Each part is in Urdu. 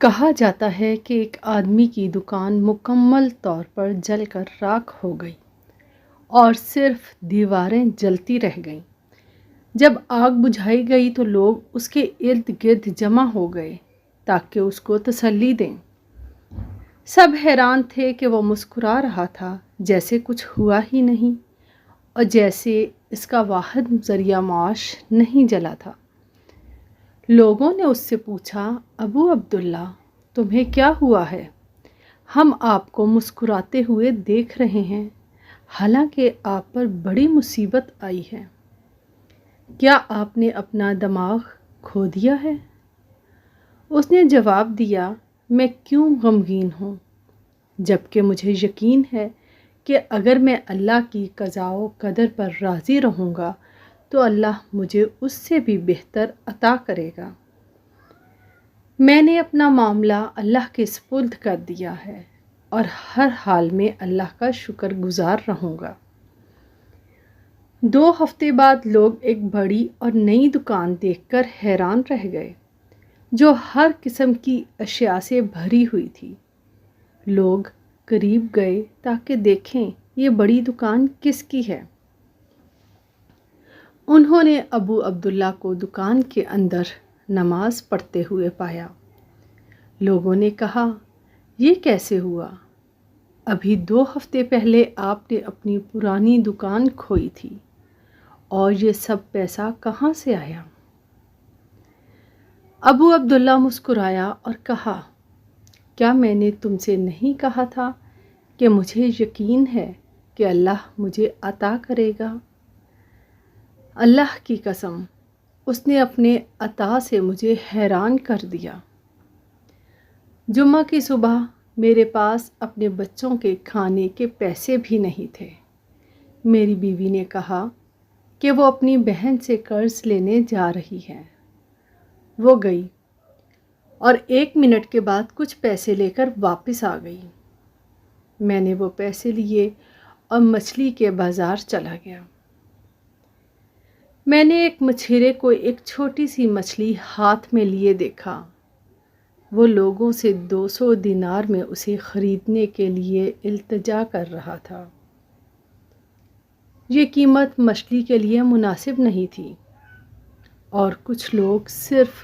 کہا جاتا ہے کہ ایک آدمی کی دکان مکمل طور پر جل کر راکھ ہو گئی اور صرف دیواریں جلتی رہ گئیں۔ جب آگ بجھائی گئی تو لوگ اس کے ارد گرد جمع ہو گئے تاکہ اس کو تسلی دیں۔ سب حیران تھے کہ وہ مسکرا رہا تھا جیسے کچھ ہوا ہی نہیں اور جیسے اس کا واحد ذریعہ معاش نہیں جلا تھا۔ لوگوں نے اس سے پوچھا، ابو عبداللہ، تمہیں کیا ہوا ہے؟ ہم آپ کو مسکراتے ہوئے دیکھ رہے ہیں، حالانکہ آپ پر بڑی مصیبت آئی ہے۔ کیا آپ نے اپنا دماغ کھو دیا ہے؟ اس نے جواب دیا، میں کیوں غمگین ہوں، جبکہ مجھے یقین ہے کہ اگر میں اللہ کی قضاء و قدر پر راضی رہوں گا تو اللہ مجھے اس سے بھی بہتر عطا کرے گا۔ میں نے اپنا معاملہ اللہ کے سپرد کر دیا ہے اور ہر حال میں اللہ کا شکر گزار رہوں گا۔ 2 ہفتے بعد لوگ ایک بڑی اور نئی دکان دیکھ کر حیران رہ گئے جو ہر قسم کی اشیاء سے بھری ہوئی تھی۔ لوگ قریب گئے تاکہ دیکھیں یہ بڑی دکان کس کی ہے۔ انہوں نے ابو عبداللہ کو دکان کے اندر نماز پڑھتے ہوئے پایا۔ لوگوں نے کہا، یہ کیسے ہوا؟ ابھی 2 ہفتے پہلے آپ نے اپنی پرانی دکان کھوئی تھی اور یہ سب پیسہ کہاں سے آیا؟ ابو عبداللہ مسکرایا اور کہا، کیا میں نے تم سے نہیں کہا تھا کہ مجھے یقین ہے کہ اللہ مجھے عطا کرے گا؟ اللہ کی قسم، اس نے اپنے عطا سے مجھے حیران کر دیا۔ جمعہ کی صبح میرے پاس اپنے بچوں کے کھانے کے پیسے بھی نہیں تھے۔ میری بیوی نے کہا کہ وہ اپنی بہن سے قرض لینے جا رہی ہے۔ وہ گئی اور 1 منٹ کے بعد کچھ پیسے لے کر واپس آ گئی۔ میں نے وہ پیسے لیے اور مچھلی کے بازار چلا گیا۔ میں نے ایک مچھیرے کو ایک چھوٹی سی مچھلی ہاتھ میں لیے دیکھا۔ وہ لوگوں سے 200 دینار میں اسے خریدنے کے لیے التجا کر رہا تھا۔ یہ قیمت مچھلی کے لیے مناسب نہیں تھی اور کچھ لوگ صرف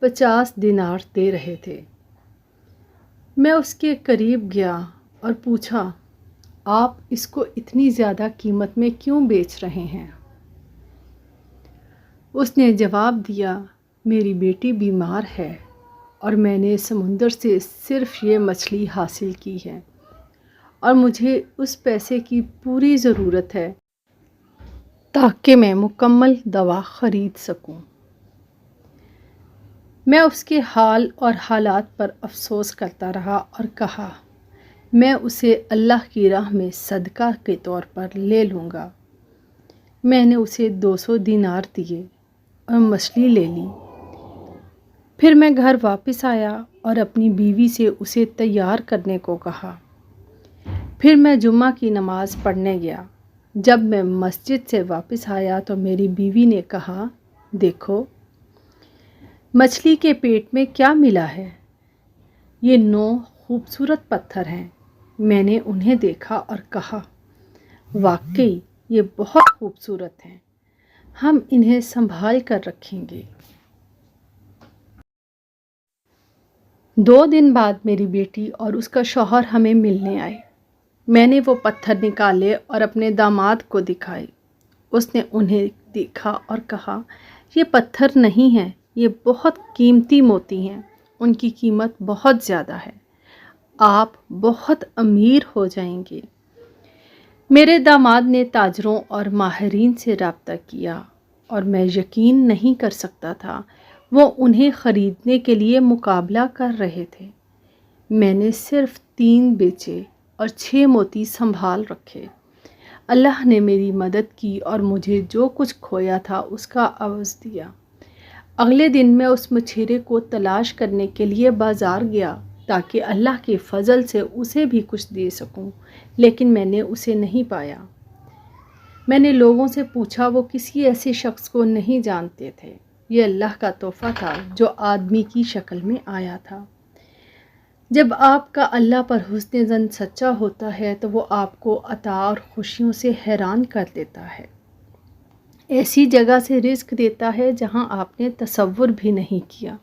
50 دینار دے رہے تھے۔ میں اس کے قریب گیا اور پوچھا، آپ اس کو اتنی زیادہ قیمت میں کیوں بیچ رہے ہیں؟ اس نے جواب دیا، میری بیٹی بیمار ہے اور میں نے سمندر سے صرف یہ مچھلی حاصل کی ہے اور مجھے اس پیسے کی پوری ضرورت ہے تاکہ میں مکمل دوا خرید سکوں۔ میں اس کے حال اور حالات پر افسوس کرتا رہا اور کہا، میں اسے اللہ کی راہ میں صدقہ کے طور پر لے لوں گا۔ میں نے اسے 200 دینار دیے اور مچھلی لے لی۔ پھر میں گھر واپس آیا اور اپنی بیوی سے اسے تیار کرنے کو کہا۔ پھر میں جمعہ کی نماز پڑھنے گیا۔ جب میں مسجد سے واپس آیا تو میری بیوی نے کہا، دیکھو، مچھلی کے پیٹ میں کیا ملا ہے۔ یہ 9 خوبصورت پتھر ہیں۔ میں نے انہیں دیکھا اور کہا، واقعی یہ بہت خوبصورت ہیں، ہم انہیں سنبھال کر رکھیں گے۔ 2 دن بعد میری بیٹی اور اس کا شوہر ہمیں ملنے آئے۔ میں نے وہ پتھر نکالے اور اپنے داماد کو دکھائے۔ اس نے انہیں دیکھا اور کہا، یہ پتھر نہیں ہیں، یہ بہت قیمتی موتی ہیں، ان کی قیمت بہت زیادہ ہے، آپ بہت امیر ہو جائیں گے۔ میرے داماد نے تاجروں اور ماہرین سے رابطہ کیا اور میں یقین نہیں کر سکتا تھا وہ انہیں خریدنے کے لیے مقابلہ کر رہے تھے۔ میں نے صرف 3 بیچے اور 6 موتی سنبھال رکھے۔ اللہ نے میری مدد کی اور مجھے جو کچھ کھویا تھا اس کا عوض دیا۔ اگلے دن میں اس مچھیرے کو تلاش کرنے کے لیے بازار گیا تاکہ اللہ کے فضل سے اسے بھی کچھ دے سکوں، لیکن میں نے اسے نہیں پایا۔ میں نے لوگوں سے پوچھا، وہ کسی ایسے شخص کو نہیں جانتے تھے۔ یہ اللہ کا تحفہ تھا جو آدمی کی شکل میں آیا تھا۔ جب آپ کا اللہ پر حسن ظن سچا ہوتا ہے تو وہ آپ کو عطا اور خوشیوں سے حیران کر دیتا ہے، ایسی جگہ سے رزق دیتا ہے جہاں آپ نے تصور بھی نہیں کیا۔